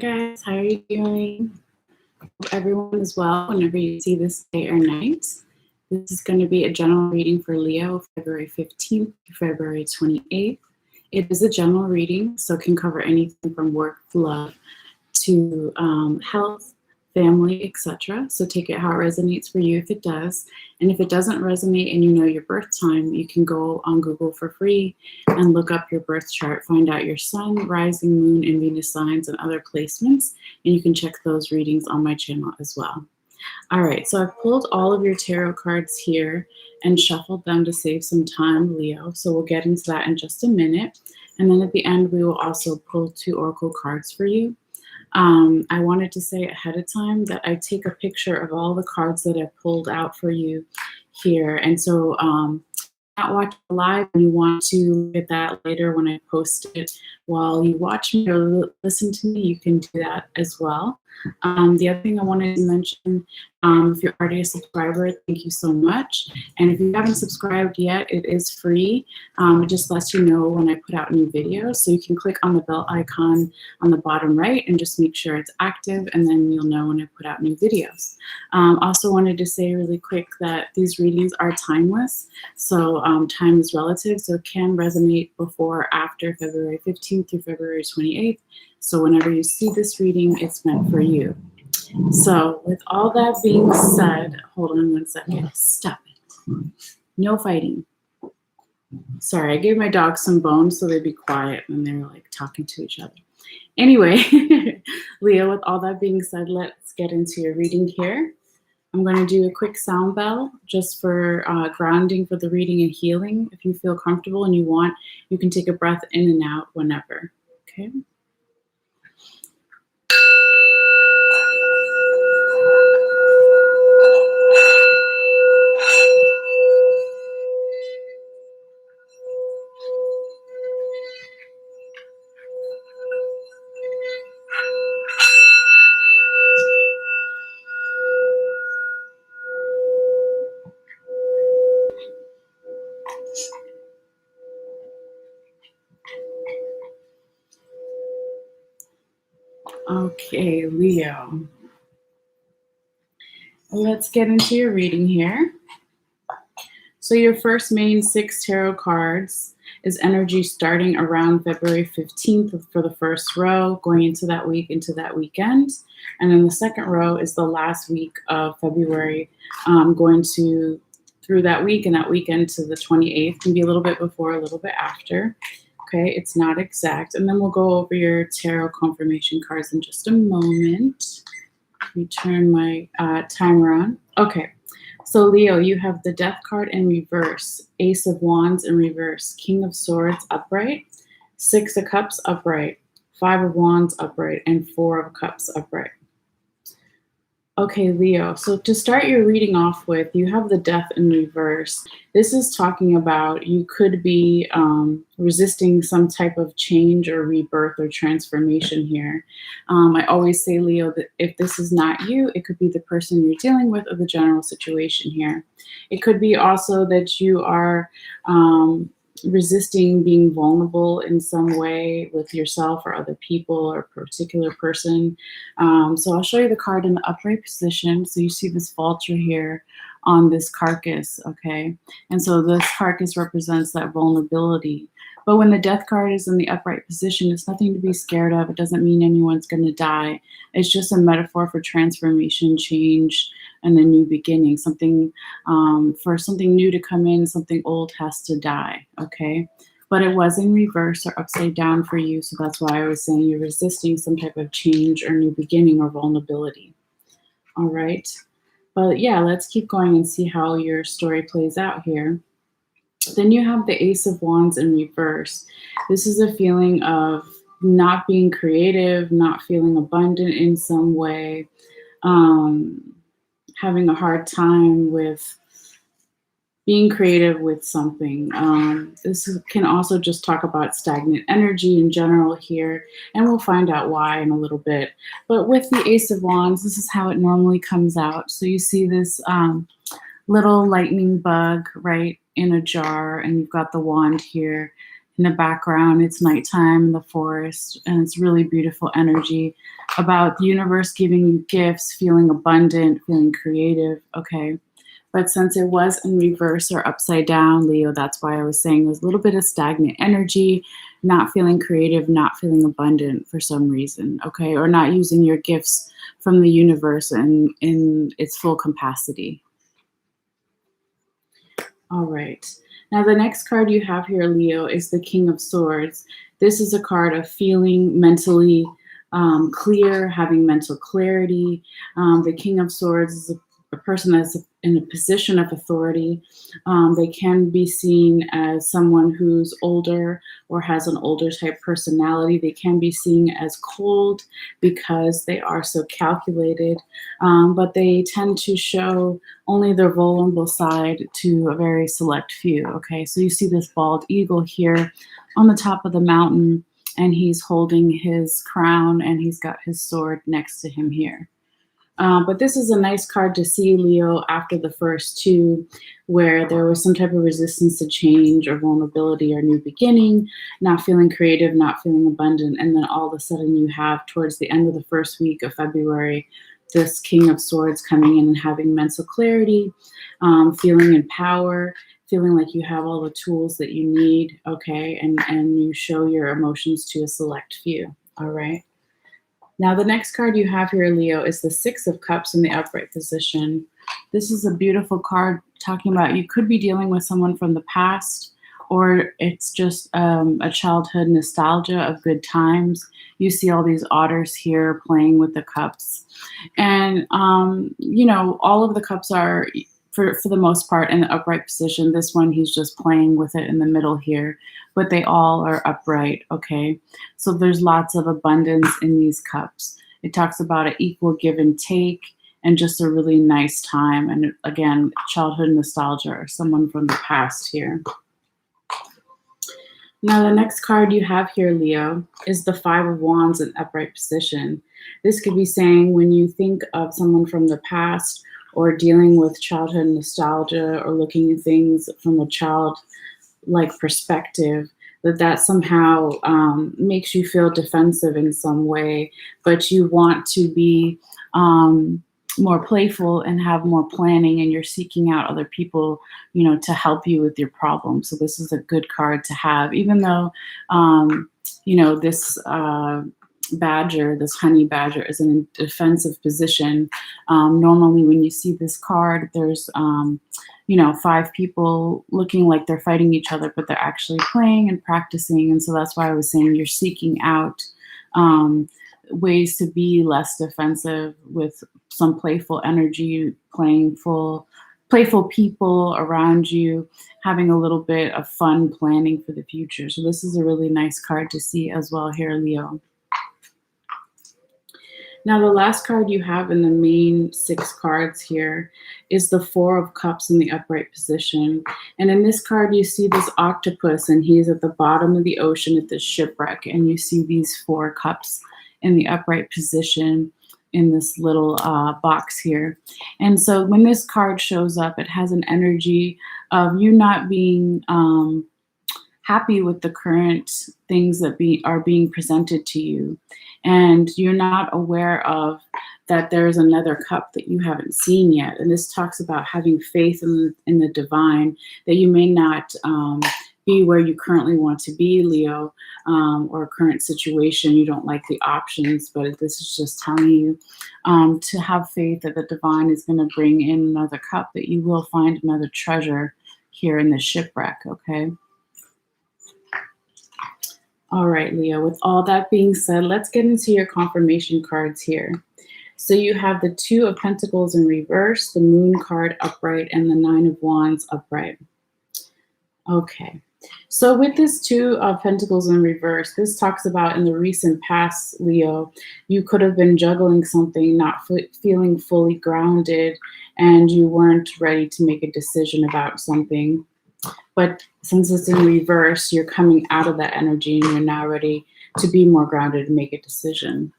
guys, how are you doing? Hope everyone is well whenever you see this day or night. This is going to be a general reading for Leo, February 15th to February 28th. It is a general reading, so it can cover anything from work, love, to health, family, etc. So take it how it resonates for you if it does. And if it doesn't resonate and you know your birth time, you can go on Google for free and look up your birth chart, find out your sun, rising, moon, and Venus signs and other placements. And you can check those readings on my channel as well. All right, so I've pulled all of your tarot cards here and shuffled them to save some time, Leo. So we'll get into that in just a minute. And then at the end, we will also pull 2 oracle cards for you. I wanted to say ahead of time that I take a picture of all the cards that I've pulled out for you here. And so not watch live and you want to look at that later when I post it while you watch me or listen to me, you can do that as well. The other thing I wanted to mention, if you're already a subscriber, thank you so much. And if you haven't subscribed yet, it is free. It just lets you know when I put out new videos. So you can click on the bell icon on the bottom right and just make sure it's active, and then you'll know when I put out new videos. Also wanted to say really quick that these readings are timeless. So time is relative, so it can resonate before or after February 15th through February 28th. So whenever you see this reading, it's meant for you. So with all that being said, hold on one second. Stop it. No fighting. Sorry, I gave my dog some bones so they'd be quiet when they were like talking to each other. Anyway, Leo, with all that being said, let's get into your reading here. I'm going to do a quick sound bell just for grounding for the reading and healing. If you feel comfortable and you want, you can take a breath in and out whenever. Okay. Okay, Leo. Let's get into your reading here. So your first main 6 tarot cards is energy starting around February 15th for the first row, going into that week, into that weekend. And then the second row is the last week of February, going through that week and that weekend to the 28th. Can be a little bit before, a little bit after. Okay, it's not exact. And then we'll go over your tarot confirmation cards in just a moment. Let me turn my timer on. Okay, so Leo, you have the Death card in reverse, Ace of Wands in reverse, King of Swords upright, 6 of Cups upright, 5 of Wands upright, and 4 of Cups upright. Okay, Leo, so to start your reading off with, you have the Death in reverse. This is talking about you could be resisting some type of change or rebirth or transformation here. I always say, Leo, that if this is not you, it could be the person you're dealing with or the general situation here. It could be also that you are resisting being vulnerable in some way with yourself or other people or a particular person. So I'll show you the card in the upright position. So you see this vulture here on this carcass, okay? And so this carcass represents that vulnerability. But when the Death card is in the upright position, it's nothing to be scared of. It doesn't mean anyone's going to die. It's just a metaphor for transformation, change, and a new beginning. Something for something new to come in, something old has to die, okay? But it was in reverse or upside down for you, so that's why I was saying you're resisting some type of change or new beginning or vulnerability. All right? But yeah, let's keep going and see how your story plays out here. Then you have the Ace of Wands in reverse. This is a feeling of not being creative, not feeling abundant in some way, having a hard time with being creative with something. This can also just talk about stagnant energy in general here, and we'll find out why in a little bit. But with the Ace of Wands, this is how it normally comes out. So you see this little lightning bug right in a jar, and you've got the wand here, in the background. It's nighttime in the forest, and it's really beautiful energy about the universe giving you gifts, feeling abundant, feeling creative, okay? But since it was in reverse or upside down, Leo, that's why I was saying there's a little bit of stagnant energy, not feeling creative, not feeling abundant for some reason, okay? Or not using your gifts from the universe in its full capacity. All right. Now, the next card you have here, Leo, is the King of Swords. This is a card of feeling mentally clear, having mental clarity. The King of Swords is a person that's in a position of authority. They can be seen as someone who's older or has an older type personality. They can be seen as cold because they are so calculated, but they tend to show only their vulnerable side to a very select few, okay? So you see this bald eagle here on the top of the mountain, and he's holding his crown, and he's got his sword next to him here. But this is a nice card to see, Leo, after the first two, where there was some type of resistance to change or vulnerability or new beginning, not feeling creative, not feeling abundant, and then all of a sudden you have, towards the end of the first week of February, this King of Swords coming in and having mental clarity, feeling in power, feeling like you have all the tools that you need, okay, and you show your emotions to a select few, all right? Now, the next card you have here, Leo, is the Six of Cups in the upright position. This is a beautiful card talking about you could be dealing with someone from the past, or it's just a childhood nostalgia of good times. You see all these otters here playing with the cups. And, you know, all of the cups are, for the most part, in the upright position. This one, he's just playing with it in the middle here, but they all are upright, okay? So there's lots of abundance in these cups. It talks about an equal give and take and just a really nice time. And again, childhood nostalgia or someone from the past here. Now, the next card you have here, Leo, is the Five of Wands in upright position. This could be saying when you think of someone from the past or dealing with childhood nostalgia or looking at things from a child-like perspective, that somehow makes you feel defensive in some way, but you want to be more playful and have more planning, and you're seeking out other people, you know, to help you with your problem. So this is a good card to have, even though, you know, this badger, this honey badger, is in a defensive position. Normally when you see this card, there's, you know, five people looking like they're fighting each other, but they're actually playing and practicing. And so that's why I was saying you're seeking out ways to be less defensive with some playful energy, playful people around you, having a little bit of fun planning for the future. So this is a really nice card to see as well here, Leo. Now, the last card you have in the main 6 cards here is the Four of Cups in the upright position. And in this card, you see this octopus, and he's at the bottom of the ocean at this shipwreck. And you see these 4 cups in the upright position in this little box here. And so when this card shows up, it has an energy of you not being happy with the current things that are being presented to you. And you're not aware of that there's another cup that you haven't seen yet. And this talks about having faith in the divine, that you may not be where you currently want to be, Leo, or current situation. You don't like the options, but this is just telling you to have faith that the divine is going to bring in another cup, that you will find another treasure here in the shipwreck, okay? All right, Leo, with all that being said, let's get into your confirmation cards here. So you have the Two of Pentacles in reverse, the Moon card upright, and the Nine of Wands upright. Okay, so with this Two of Pentacles in reverse, this talks about in the recent past, Leo, you could have been juggling something, not feeling fully grounded, and you weren't ready to make a decision about something. But since it's in reverse, you're coming out of that energy and you're now ready to be more grounded and make a decision.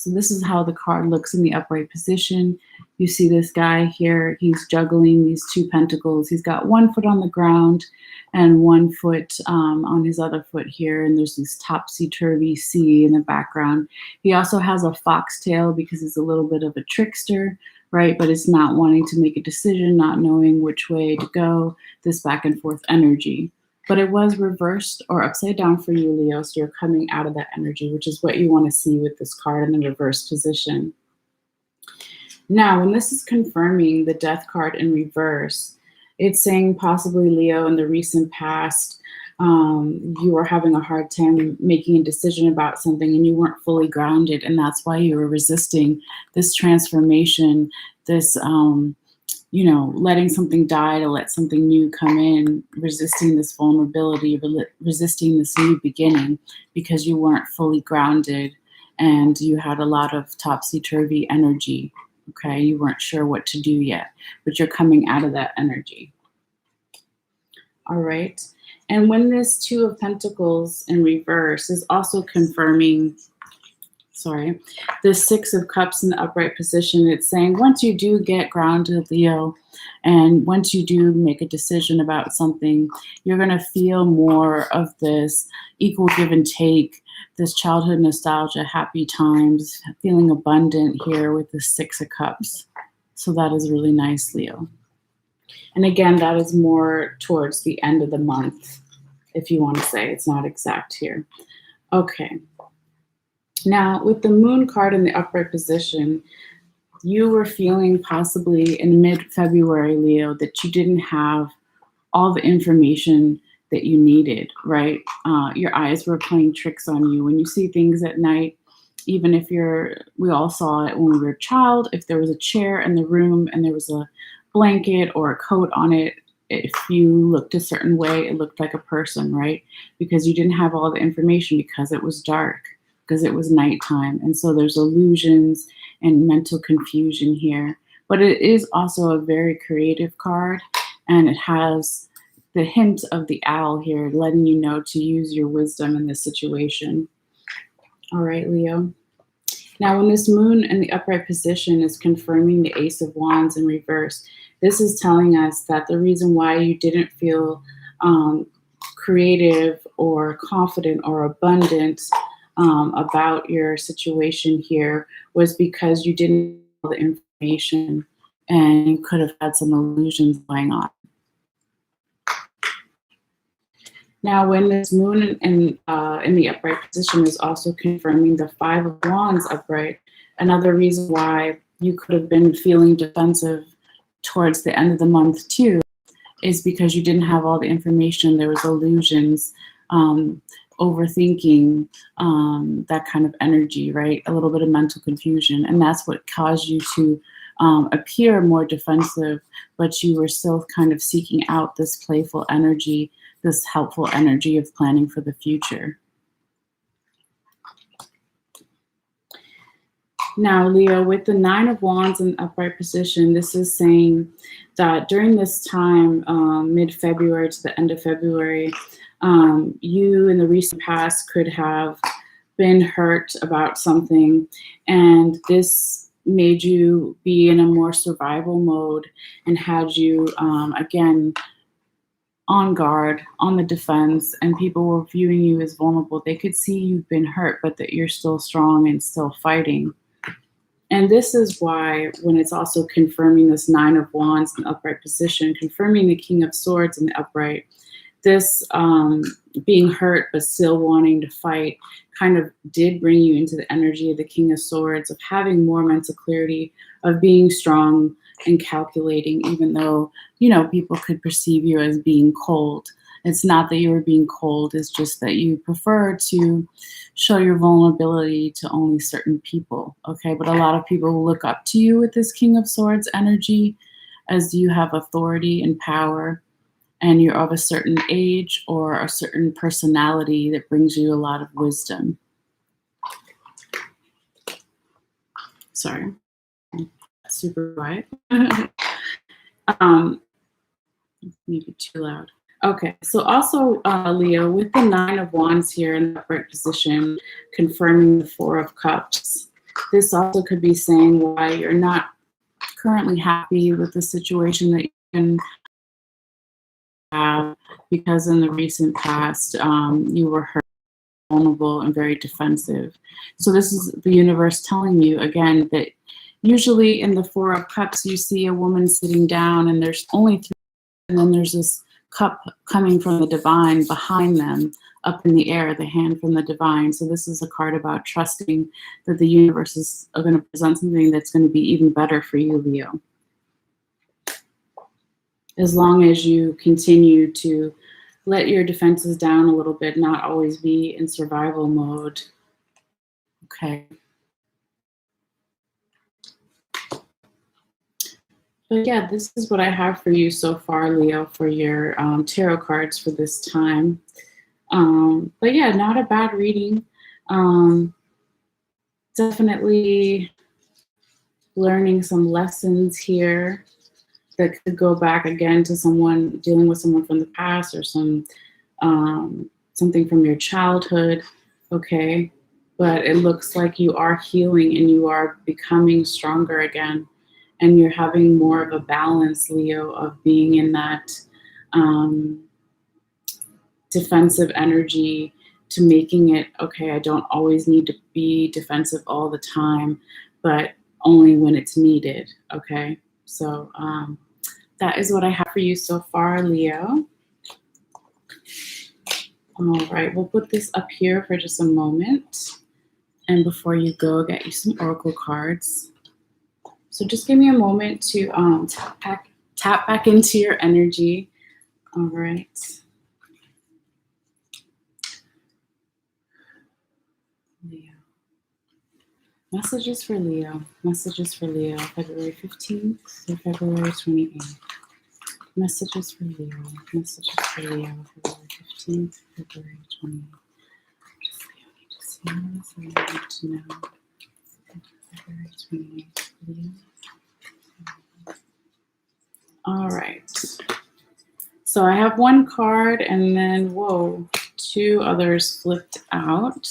So this is how the card looks in the upright position. You see this guy here, he's juggling these two pentacles. He's got one foot on the ground and one foot on his other foot here, and there's this topsy-turvy sea in the background. He also has a foxtail because he's a little bit of a trickster, right? But it's not wanting to make a decision, not knowing which way to go, this back and forth energy. But it was reversed or upside down for you, Leo, so you're coming out of that energy, which is what you want to see with this card in the reverse position. Now, when this is confirming the Death card in reverse, it's saying possibly, Leo, in the recent past, you were having a hard time making a decision about something and you weren't fully grounded, and that's why you were resisting this transformation, this letting something die to let something new come in, resisting this vulnerability, resisting this new beginning, because you weren't fully grounded and you had a lot of topsy-turvy energy. Okay, you weren't sure what to do yet, but you're coming out of that energy. All right. And when this Two of Pentacles in reverse is also confirming, the Six of Cups in the upright position, it's saying once you do get grounded, Leo, and once you do make a decision about something, you're going to feel more of this equal give and take, this childhood nostalgia, happy times, feeling abundant here with the Six of Cups. So that is really nice, Leo. And again, that is more towards the end of the month, if you want to say. It's not exact here. Okay. Now, with the Moon card in the upright position, you were feeling possibly in mid-February, Leo, that you didn't have all the information that you needed, right? Your eyes were playing tricks on you. When you see things at night, even if we all saw it when we were a child, if there was a chair in the room and there was a blanket or a coat on it, if you looked a certain way, it looked like a person, right? Because you didn't have all the information because it was dark, because it was nighttime. And so there's illusions and mental confusion here. But it is also a very creative card, and it has the hint of the owl here, letting you know to use your wisdom in this situation. All right, Leo. Now, when this Moon in the upright position is confirming the Ace of Wands in reverse, this is telling us that the reason why you didn't feel creative or confident or abundant about your situation here was because you didn't have the information and you could have had some illusions going on. Now, when this Moon in the upright position is also confirming the Five of Wands upright, another reason why you could have been feeling defensive towards the end of the month too is because you didn't have all the information. There was illusions, overthinking, that kind of energy, right? A little bit of mental confusion. And that's what caused you to appear more defensive, but you were still kind of seeking out this playful energy, this helpful energy of planning for the future. Now, Leo, with the Nine of Wands in upright position, this is saying that during this time, mid-February to the end of February, you in the recent past could have been hurt about something, and this made you be in a more survival mode and had you, again, on guard, on the defense, and people were viewing you as vulnerable. They could see you've been hurt, but that you're still strong and still fighting. And this is why, when it's also confirming this Nine of Wands in the upright position, confirming the King of Swords in the upright, this being hurt but still wanting to fight kind of did bring you into the energy of the King of Swords, of having more mental clarity, of being strong and calculating, even though, people could perceive you as being cold. It's not that you were being cold, it's just that you prefer to show your vulnerability to only certain people, okay? But a lot of people will look up to you with this King of Swords energy, as you have authority and power, and you're of a certain age or a certain personality that brings you a lot of wisdom. Sorry, that's super quiet. Maybe too loud. Okay, so also, Leo, with the Nine of Wands here in the upright position, confirming the Four of Cups, This also could be saying why you're not currently happy with the situation that you can have, because in the recent past, you were hurt, vulnerable, and very defensive. So this is the universe telling you again that usually in the Four of Cups, you see a woman sitting down and there's only three, and then there's this cup coming from the divine behind them, up in the air, the hand from the divine. So this is a card about trusting that the universe is going to present something that's going to be even better for you, Leo. As long as you continue to let your defenses down a little bit, not always be in survival mode. Okay. But yeah, this is what I have for you so far, Leo, for your tarot cards for this time. But yeah, not a bad reading. Definitely learning some lessons here that could go back again to someone, dealing with someone from the past, or some something from your childhood. Okay, but it looks like you are healing and you are becoming stronger again, and you're having more of a balance, Leo, of being in that defensive energy to making it, okay, I don't always need to be defensive all the time, but only when it's needed. Okay, so that is what I have for you so far, Leo. All right, we'll put this up here for just a moment. And before you go, get you some oracle cards. So just give me a moment to tap back into your energy. All right. Leo. Messages for Leo. Messages for Leo. February 15th to February 28th. Messages for Leo. Messages for Leo. February 15th, February 28th. Just Leo need to know. February 28th. Leo. All right. So I have one card and then, whoa, two others flipped out.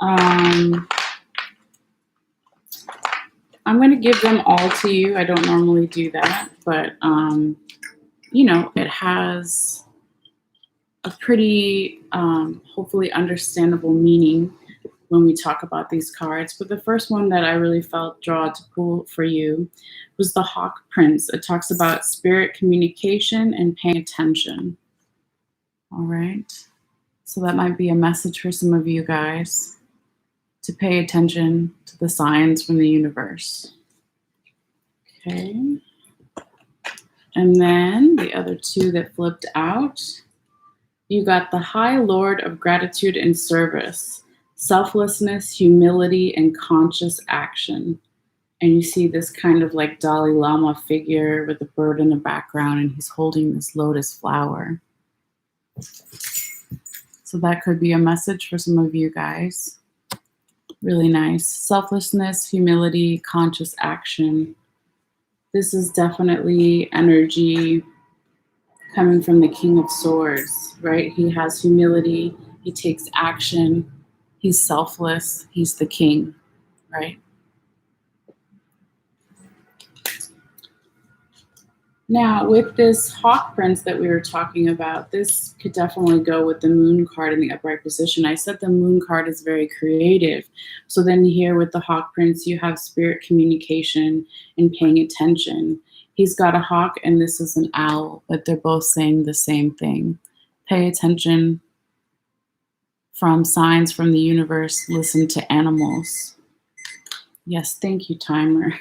I'm going to give them all to you. I don't normally do that, but, you know, it has a pretty, hopefully understandable meaning when we talk about these cards. But the first one that I really felt drawn to pull for you was the Hawk Prince. It talks about spirit communication and paying attention. All right. So that might be a message for some of you guys, to pay attention to the signs from the universe. Okay. And then the other two that flipped out, you got the High Lord of Gratitude and Service, selflessness, humility, and conscious action. And you see this kind of like Dalai Lama figure with a bird in the background, and he's holding this lotus flower. So that could be a message for some of you guys. Really nice. Selflessness, humility, conscious action. This is definitely energy coming from the King of Swords, right? He has humility. He takes action. He's selfless. He's the king, right? Now, with this Hawk Prince that we were talking about, this could definitely go with the Moon card in the upright position. I said the Moon card is very creative. So then here with the Hawk Prince, you have spirit communication and paying attention. He's got a hawk and this is an owl, but they're both saying the same thing. Pay attention from signs from the universe. Listen to animals. Yes, thank you, timer.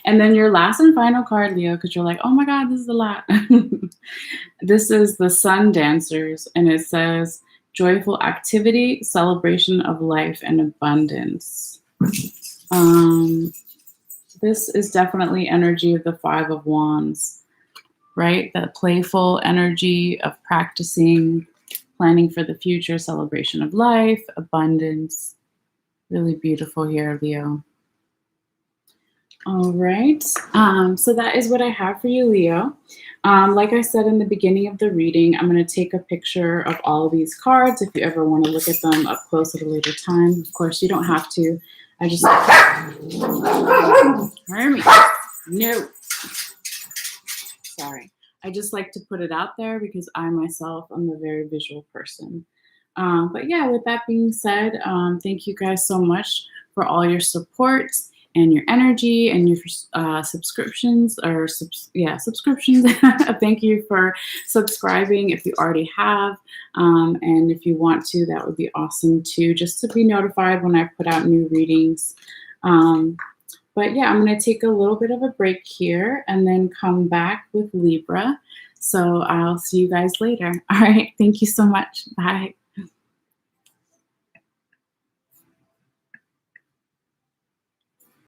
And then your last and final card, Leo, because you're like, oh my God, this is a lot. This is the Sun Dancers, and it says joyful activity, celebration of life, and abundance. This is definitely energy of the Five of Wands, right? That playful energy of practicing, planning for the future, celebration of life, abundance. Really beautiful here, Leo. All right. So that is what I have for you, Leo. Like I said in the beginning of the reading, I'm going to take a picture of all of these cards if you ever want to look at them up close at a later time. Of course, you don't have to. I just... Hermie. No. Sorry. I just like to put it out there because I myself am a very visual person. But yeah, with that being said, thank you guys so much for all your support and your energy and your subscriptions subscriptions. Thank you for subscribing if you already have. And if you want to, that would be awesome too, just to be notified when I put out new readings. But yeah, I'm going to take a little bit of a break here and then come back with Libra. So I'll see you guys later. All right. Thank you so much. Bye.